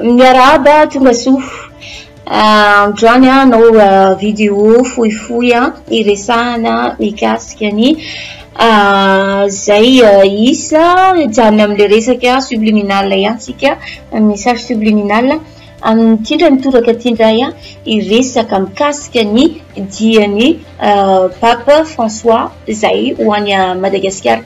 miaraba tonga sofo androany anao vidéo fohifohy iresahana mikasika ny zay isa janona am'le resaka subliminal ihany sika message subliminal tindray mitoraka tindray iresaka mikasika ny diany Pape François zay ho any Madagasikara.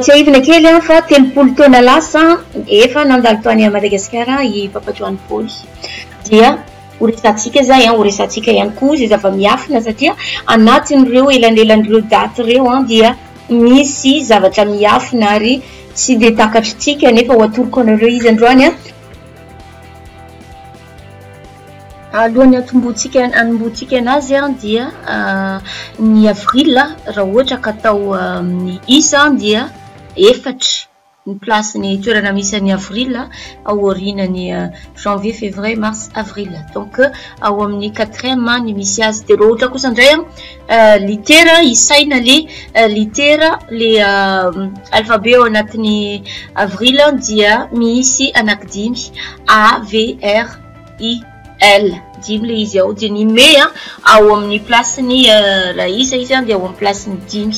Tsy ahivana kely fa 30 taona lasa efa nandalo tany Madagasikara i Papa Joany Paul dia horesatsika zay horesatsika ihany koa zay zava-miafina satria anatin'ireo elanelan'ireo daty ireo dia misy zavatra miafina ary tsy de takatritsika nefa ho atoroko anareo izy androany alohan'ny anombotsika anazy dia ny avril raha ohatra ka atao ny isa dia efatra ny place ny toerana misy ny avril aorinany janvier février mars avril donc ao amin'ny 4e ny misy azy de raha ohatra kosa indray litera isaina le litera le alphabet ao anatin'ny avril dia misy anankidimy A V R I L dimy le izy ao de ny mai ao amin'ny place ny raha isa izy dia ao amin'ny place ny dimy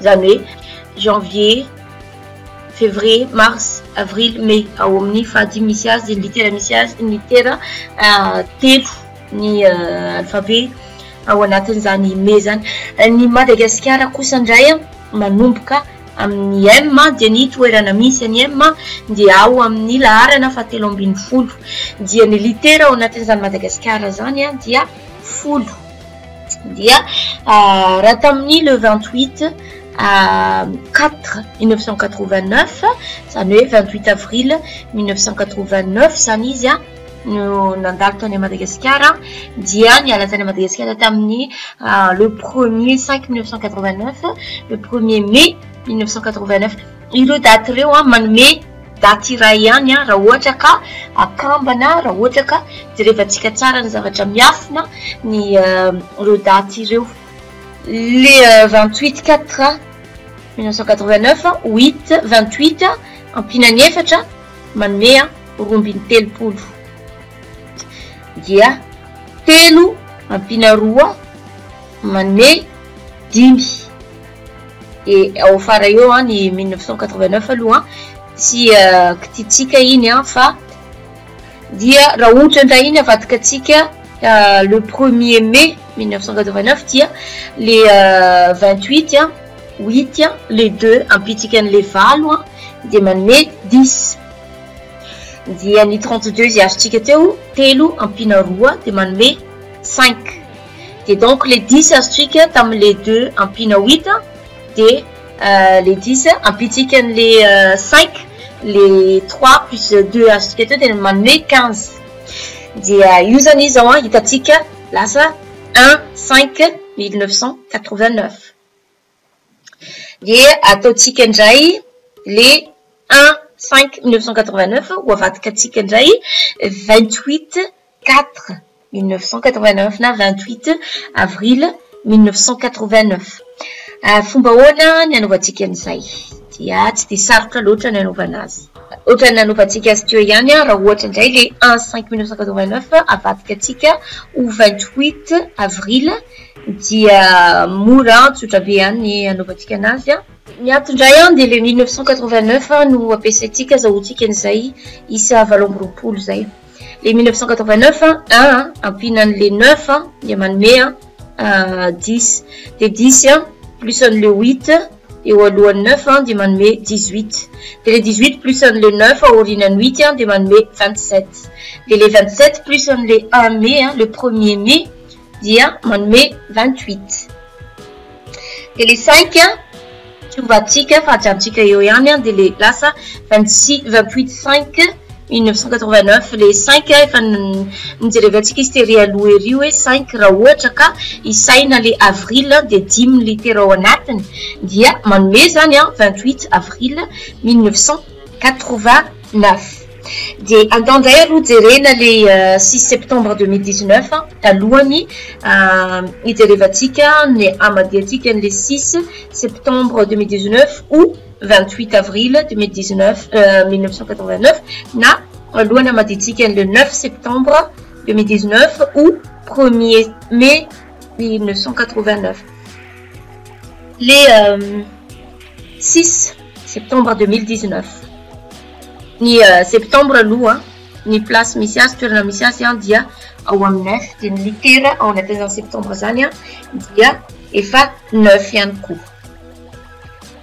zany hoe janvier février mars avril mai ao amin'ny fahadimy misy azy de litera misy azy ny litera telo ny alphabet ao anatin'izany mai zany. Ny Madagasikara kosa indray manomboka amin'ny M dia ny toerana misy ny M dia ao amin'ny laharana fahatelo ambin'ny folo dia ny litera ao anatin'izany Madagasikara zany dia folo dia raha tamin'ny le 28 4 1989 zany hoe 28 avril 1989 zany izy no nandalo tany Madagasikara dia niala tany Madagasikara tamin'ny le 1er 5 1989 le 1er mai 1989 ireo daty ireo manome daty iray ihany raha ohatra ka akambana raha ohatra ka jerevantsika tsara ny zavatra miafina ny ireo daty ireo le 28 4 1989 8 28 ampinany efatra manome roambin'ny telopolo dia telo ampina roa manome dimy et au fara eo ny 1989 aloha tsy kititsika iny fa dia raha ohatra ndray iny avadikatsika le 1er mai 1989 dia le 28 8 le 2 ampitsika le valo dia manome 10 dia ny 32 zay azotsika teo telo ampina roa dia manome 5 dia donc le 10 azotsika tamin'le 2 ampina 8 de les 10 ampitsika les 5 les 3 plus 2 azotsika teo dia manome 15 dia io zany izy ao hitatsika lasa 1 5 1989 dia ataotsika indray le 1 5 1989 ho avadikatsika indray 28 4 1989 na 28 avril 1989 fomba hoana ny anaovantsika an'izay dia tsy de sarotra loatra ny anaovana azy ohatra ny anaovantsika azy teo ihany raha ohatra indray le 1 5 1989 avadikatsika ho 28 avril dia mora tsotra be ihany ny anaovantsika anazy ny atondray dia le 1989 no ampiasaitsika zahotsika an'izay isa valomborapolo zay le 1989 1 ampinan'le 9 dia manome 10 de 10 plus le 8 eo alohan'ny 9 dia manome 18 de le 18 plus le 9 aorinan'ny 8 dia manome 27 de le 27 plus le 1 mai le 1er mai dia manome 28 de le 5 tiovatsika fa ajantsika eo ihany de le lasa 26 28 5 1989 le 5 efa nijerevantsika izy tery aloha ery hoe 5 raha ohatra ka isaina le avril de 10 litera ao anatiny dia manome zany 28 avril 1989 de andandray aloha jerena le 6 septembre 2019 alohany ijerevantsika ny amadiatsika le 6 septembre 2019 ou 28 avril 2019 1989 na alohany amaditsika le 9 septembre 2019 ou 1er mai 1989. Les 6 septembre 2019. Ny septembre aloha ny place misy azy toerana misy azy dia ao amin'ny 9 dia ny litera ao anatin'izany septembre zany dia efa 9 ihany koa.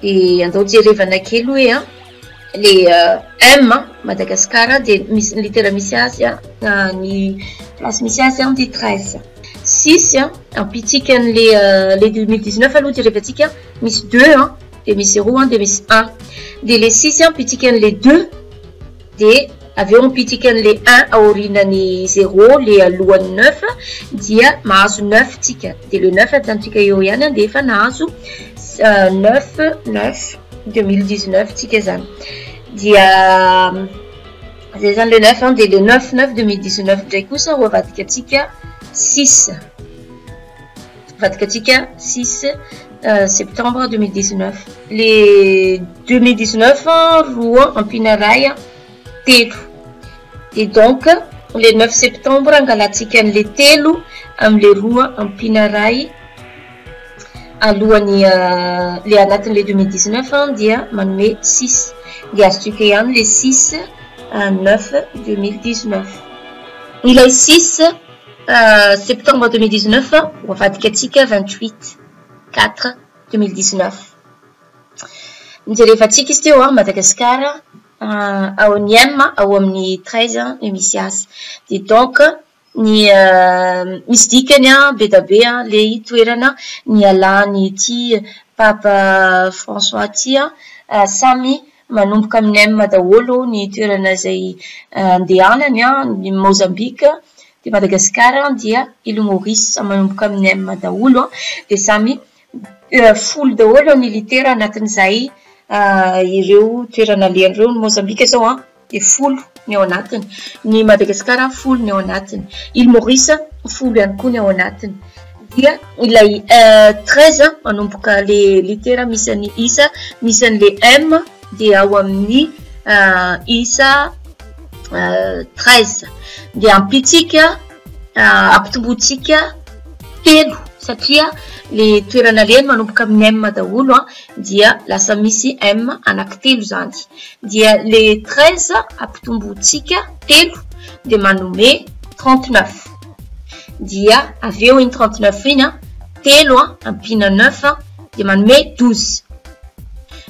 Et andao jerevana kely hoe les M Madagascar dia misy litera misy azy ny place misy azy dia 13. 6 ampitsikany les 2019 aloha jerevantsika misy 2 dia misy 0 dia misy 1. Dia les 6 ampitsikany les 2 dia avy eo ampitsikany les 1 aorinany 0 le alohan'ny 9 dia mahazo 9 tsika. Dia le 9 ajantsika eo ihany dia efa nahazo 9 2019 tsika zany. Dia zay zany le 9 dia le 9 2019 ndraiky kosa ho avadika atsika 6. Avadika atsika 6 septembre 2019. Les 2019 roa ampina ray telo. Et donc le 9 septembre angalatsika le telo amle roa ampina ray alohany le anatin'le 2019 dia manome 6. Dia azotsika ihany le 6 9 2019. Ilay 6 septembre 2019 ho avadika atsika 28 4 2019. Mijerevantsika izy teo Madagascar ao amin'ny ao amin'ny 13 ny misy azy. Dia donc ny misy dikany be da be le toerana nialany ity Papa François ty samy manomboka amin'ny M daholo ny toerana zay andehanany ny Mozambique. Dia Madagascar dia Île Maurice manomboka amin'ny M daholo dia samy folo daholo ny litera anatin'izay ireo toerana lehan'ireo ny Mozambique zao dia folo ny ao anatiny. Ny Madagascar folo ny ao anatiny. Île Maurice folo ihany koa ny ao anatiny. Dia ilay 13 manomboka le litera misy ny isa misy an'le M dia ao amin'ny isa 13. Dia ampitsika ampitombotsika telo satria le toerana lehany manomboka amin'ny M daholo dia lasa misy M anankitelo zany. Dia le 13 ampitombotsika telo dia manome 39. Dia avy eo iny 39 iny telo ampina 9 dia manome 12.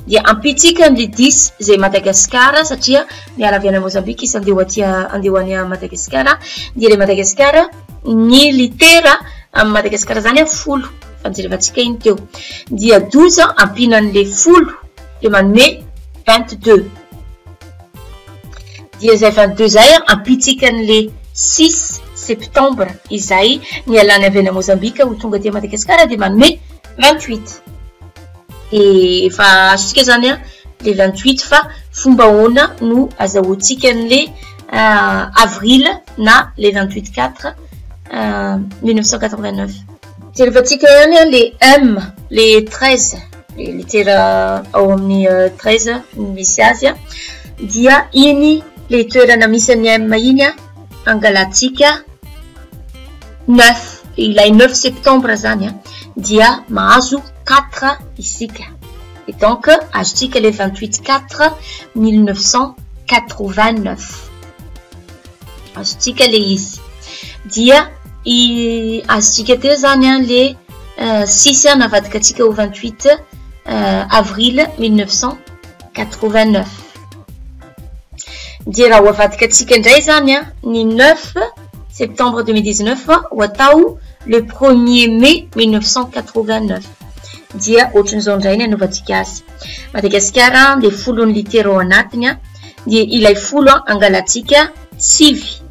Dia ampitsika le 10 zay Madagascar satria miala avy any Mozambique izy andeho any Madagascar. Dia le Madagascar ny litera amin'ny Madagascar zany folo fanjerevantsika iny teo. Dia 12 ampinan'le folo dia manome 22. Dia zay 22 zay ampitsikany 6 septembre izay nialany avy any Mozambique ho tonga dia Madagascar dia manome 28. Efa azontsika zany le 28 fa fomba ahoana no azahoantsika an'le avril na le 28 4 1989. Jerevantsika ihany le M le 13 le litera ao amin'ny 13 misy azy dia iny le toerana misy ny M iny angalatsika 9. Ilay 9 septembre zany dia mahazo 4 isika. Et donc azontsika le 28 4 1989 azontsika le izy. Dia azontsika teo zany le 6 navadika atsika au 28 avril 1989. Dia raha ho avadika atsika indray zany ny 9 septembre 2019 ho atao le 1er mai 1989. Dia ohatran'izao indray ny anaovantsika azy. Madagascar le folony litera ao anatiny dia ilay folo angalatsika sivy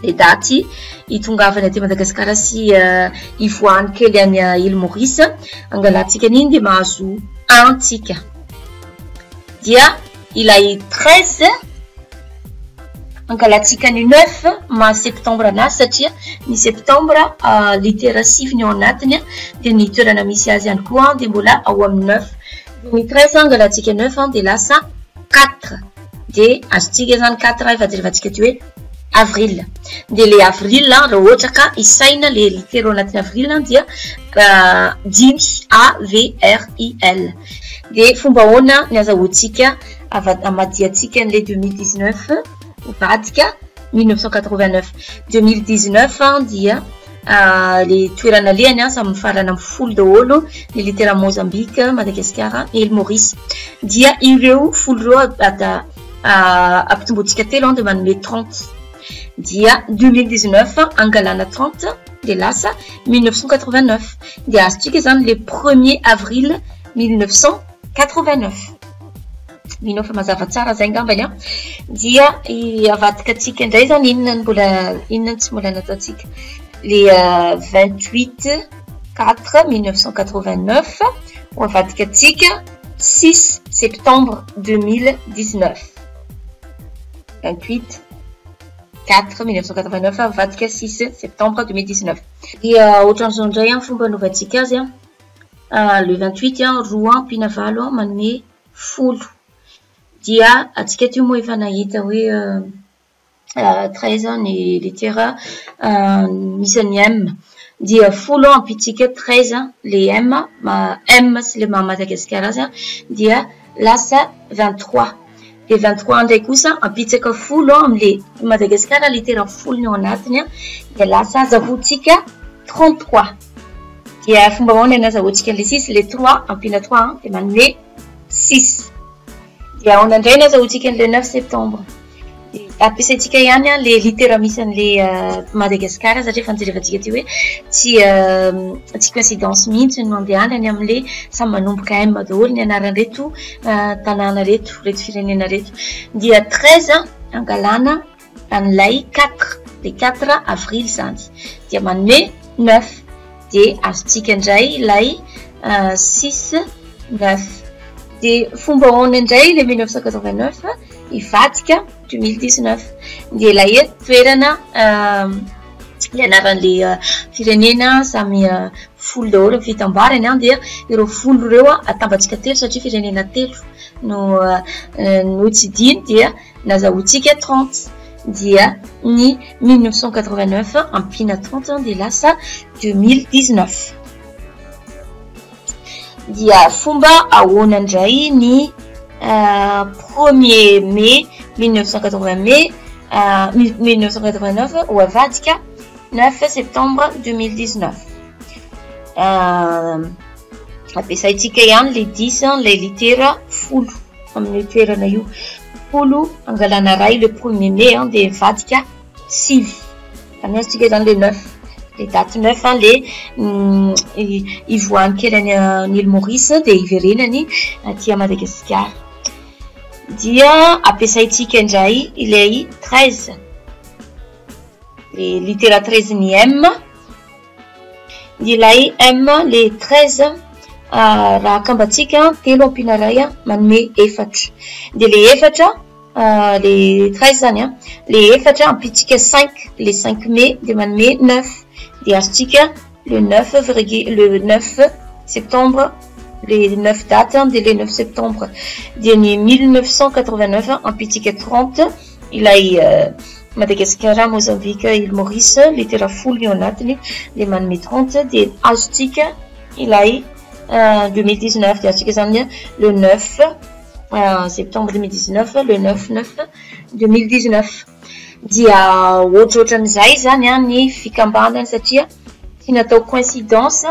le daty hitongavany aty Madagascar sy ivoany kely any Île Maurice angalatsika an'iny dia mahazo 1 tsika. Dia ilay 13 angalatsika ny 9 ma septembre anazy satria ny septembre litera sivy ny ao anatiny dia ny toerana misy azy ihany koa dia mbola ao amin'ny 9. Ny 13 angalatsika 9 dia lasa 4. dia azontsika zany 4 efa jerevantsika ty hoe avril. Dia le avril raha ohatra ka isaina le litera ao anatin'ny avril dia dimy AVRIL. Dia fomba ahoana ny azahoantsika amadiantsika an'le 2019 vadika 1989. 2019 dia le toerana lehany samy farana amin'ny folo daholo ny litera Mozambique, Madagasikara, Île Maurice. Dia ireo folo ireo ampitombotsika telo dia manome 30. Dia 2019 angalana 30 dia lasa 1989. Dia azontsika zany le 1er avril 1989. Minao fa mazava tsara zay ngambany a. Dia avadika atsika indray zany inona tsy mbola nataontsika le 28 4 1989 ho avadika atsika 6 septembre 2019. 28 4 1989 avadika 6 septembre 2019. Dia ohatran'izao indray fomba hanaovantsika azy le 28 roa ampina valo manome folo. Dia atsika ty moa efa nahita hoe 13 ny litera misy ny M. Dia folo ampitsika 13 le M sy le Madagasikara azy dia lasa 23. Dia 23 indray kosa ampitsaka folo amin'le Madagasikara litera folo ny ao anatiny dia lasa azahoantsika 33. Dia fomba ahoana ny azahoantsika le 6 le 3 ampina 3 dia manome 6. Dia ahoana indray ny azahoantsika le 9 septembre. Ampiasaintsika ihany le litera misy an'le Madagasikara satria efa nijerevantsika ty hoe tsy coïncidence mihitsy no andehanany amin'le samy manomboka M daholo ny anaran'ireto tanàna reto firenena reto. Dia 13 angalana an'ilay 4 le 4 avril zany dia manome 9. Dia azontsika indray ilay 6 9. Dia fomba ahoana indray le 1989 ivadika 2019. Dia ilay toerana le anaran'le firenena samy folo daholo fitambarany dia ireo folo ireo atambatsika telo satria firenena telo no tsy dino dia nazahoantsika 30. Dia ny 1989 ampina 30 dia lasa 2019. Dia fomba ahoana indray ny 1er mai 1989 ho avadika 9 septembre 2019. Ampiasaintsika ihany le 10 le litera folo amin'ny toerana io. Folo angalana ray le 1er mai dia vadika 6. Antsika zany le 9. Le date 9 le ivoany kely any Île Maurice dia iverenany aty Madagasikara. Dia ampiasaintsika indray ilay 13 le litera 13 ny M. Dia ilay M le 13 raha akambatsika telo ampina ray manome 4. Dia le 4 le 13 zany le 4 ampitsika 5 le 5 mai dia manome 9. Dia azontsika le 9 septembre le 9 date dia le 9 septembre. Dia ny 1989 ampitsika 30 ilay Madagasikara, Mozambique, Île Maurice litera folo ny ao anatiny dia manome 30. Dia azontsika ilay 2019 dia azontsika zany le 9 septembre 2019 le 9 2019. Dia ohatrohatran'izay zany ny fikambanana satria tsy natao coïncidence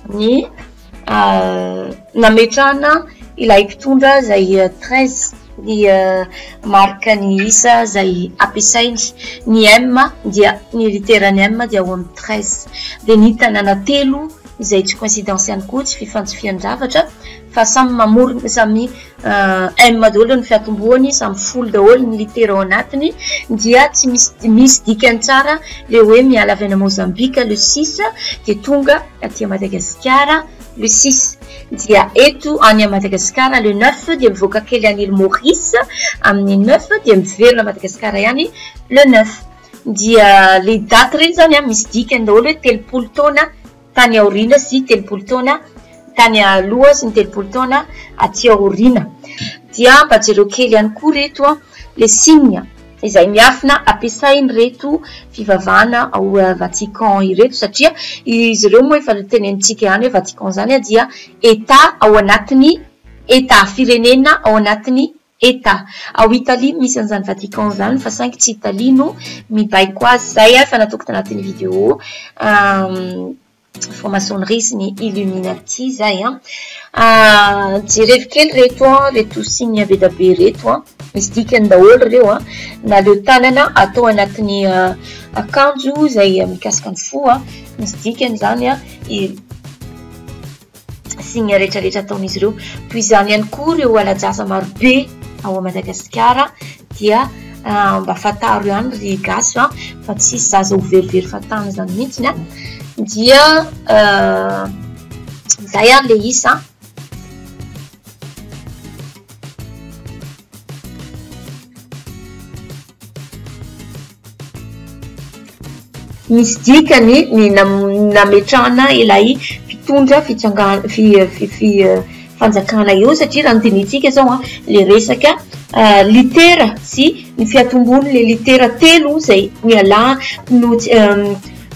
ny nametrahana ilay mpitondra zay 13 ny marika ny isa zay ampiasainy. Ny M dia ny litera ny M dia ao amin'ny 13. Dia ny tanàna telo izay tsy coïncidence ihany koa tsy fifanjifian-javatra fa samy mamorona samy M daholo ny fiatomboany samy folo daholo ny litera ao anatiny. Dia tsy misy dikany tsara le hoe miala avy any Mozambique le 6 dia tonga aty Madagasikara le 6. Dia eto any Madagasikara le 9 dia mivoaka kely any Île Maurice amin'ny 9 dia miverina Madagasikara ihany le 9. Dia le date reny zany misy dikany daholo hoe 30 taona tany aoriana sy 30 taona tany aloha sy ny 30 taona aty aoriana. dia mba jereo kely ihany koa reto a le signe izay miafina ampiasainy reto fivavahana ao Vatican ireto satria izy ireo moa efa tenenintsika ihany hoe Vatican zany dia état ao anatiny état firenena ao anatiny état ao Italie misy an'izany Vatican zany fa saingy tsy Italie no mibaiko azy zay efa natoko tanatin'ny vidéo franc-maçonnerie sy ny Illuminati zay jerevy kely reto signe be da be reto misy dikany daholo reo na leo tanana atao anatin'ny akanjo zay mikasika ny fo misy dikany zany signe rehetrarehetra ataon'izy ireo toy izany ihany koa reo alajaza maro be ao Madagasikara dia mba fataro ihany ry gasy fa tsy zaza ho verivery fatana zany mihitsy dia zay le isa misy dikany ny nametrahana ilay fitondra fanjakana eo satria raha nodinitsika zao le resaka litera sy ny fiatombony le litera telo zay miala no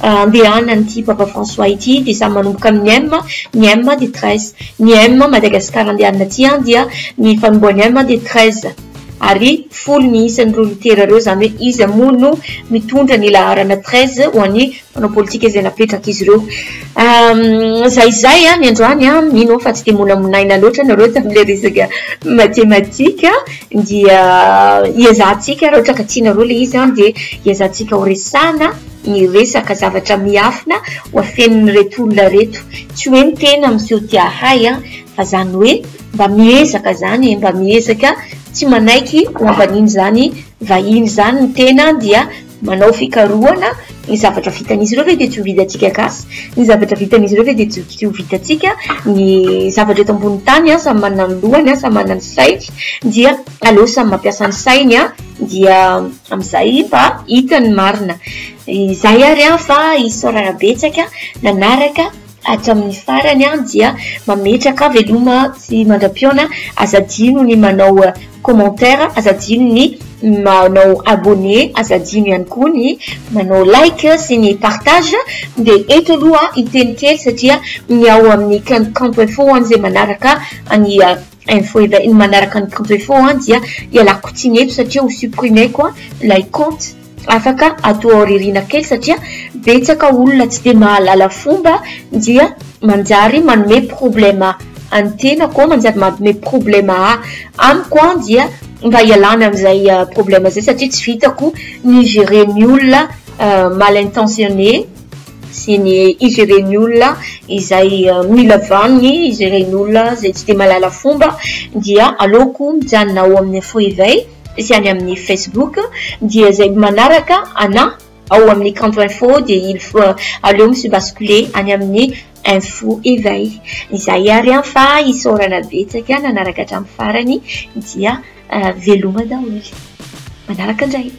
andehanan'ity Papa François ity dia samy manomboka amin'ny M de 13 ny M Madagasikara andehanana aty dia ny fanomboany M de 13 ary folo miisan'ireo litera reo zany hoe izy amono mitondra ny laharana 13 ho an'ny manao politika izay napetraka izy ireo zay ny androany mino fa tsy de monamonaina loatra nareo tam'le resaka matematika dia iazantsika raha ohatra ka tianareo le izy dia iazantsika ho resana ny resaka zavatra miafina ho afeniny reto olona reto tsy hoe ny tena miseho tia hay fa zany hoe mba miezaka zany mba miezaka tsy manaiky ho ambaniny zany vahiny zany ny tena dia manao fikarohana ny zavatra vitan'izy ireo ve dia tsy ho vitantsika gasy ny zavatra vitan'izy ireo ve dia tsy ho vitantsika ny zavatra eto ambony tany samy manana ny lohany samy manana ny sainy dia aleo samy mampiasa ny sainy dia am'izay mba hita ny marina izay ary fa isorana betsaka nanaraka hatramin'ny farany dia mametraka veloma sy mandra-piona azadino ny manao commentaire azadino ny manao abonné azadino ihany koa ny manao like sy ny partage dia eto aloha iteny kely satria ny ao amin'ny camp info zay manaraka ny info ny manaraka ny camp info dia ialako tsy ny eto satria ho supprimer koa lay compte afaka atao ririna kely satria betsaka olona tsy de mahalala fomba dia manjary manome problema antena koa manjary manome problema amiko dia mba ialana amin'izay problema zay satria tsy vitako ny gérer ny olona mal intentionné sy ny igérer ny olona izay mila vaniny igérer ny olona zay tsy de mahalala fomba dia aleoko mijanona ao amin'ny info éveil sy any amin'ny Facebook dia zay manaraka ao amin'ny camp info dia il faut aleo misy basculer any amin'ny info éveil izay ary fa isorana betsaka nanaraka hatramin'ny farany dia veloma daholo manaraka indray